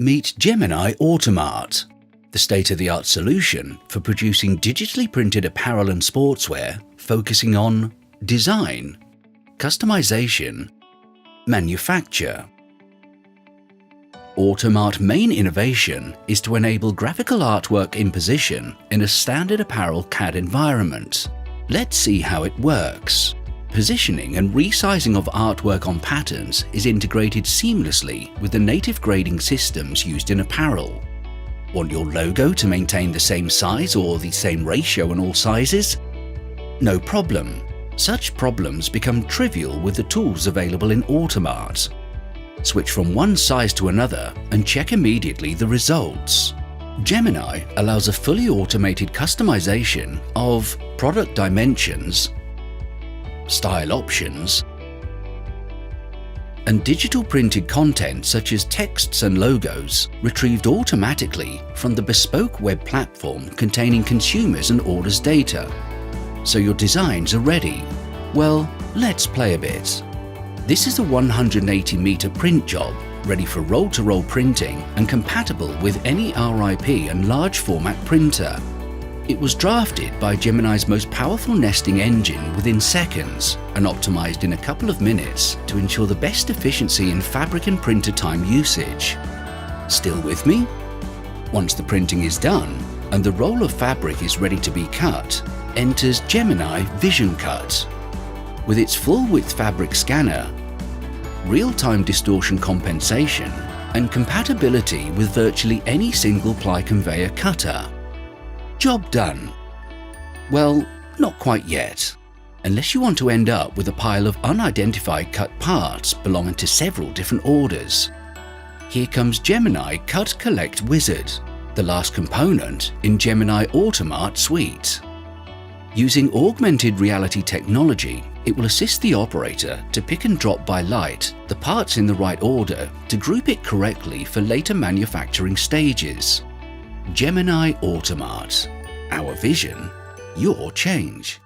Meet Gemini AutomART, the state-of-the-art solution for producing digitally printed apparel and sportswear, focusing on design, customization, manufacture. AutomART's main innovation is to enable graphical artwork imposition in a standard apparel CAD environment. Let's see how it works. Positioning and resizing of artwork on patterns is integrated seamlessly with the native grading systems used in apparel. Want your logo to maintain the same size or the same ratio in all sizes? No problem. Such problems become trivial with the tools available in AutomART. Switch from one size to another and check immediately the results. Gemini allows a fully automated customization of product dimensions, style options, and digital printed content such as texts and logos retrieved automatically from the bespoke web platform containing consumers and orders data. So your designs are ready. Well, let's play a bit. This is a 180-meter print job ready for roll-to-roll printing and compatible with any RIP and large format printer. It was drafted by Gemini's most powerful nesting engine within seconds and optimized in a couple of minutes to ensure the best efficiency in fabric and printer time usage. Still with me? Once the printing is done and the roll of fabric is ready to be cut, enters Gemini Vision Cut. With its full-width fabric scanner, real-time distortion compensation, and compatibility with virtually any single-ply conveyor cutter. Job done. Well, not quite yet, unless you want to end up with a pile of unidentified cut parts belonging to several different orders. Here comes Gemini Cut Collect Wizard, the last component in Gemini AutomART suite. Using augmented reality technology, it will assist the operator to pick and drop by light the parts in the right order to group it correctly for later manufacturing stages. Gemini AutomART. Our vision, your change.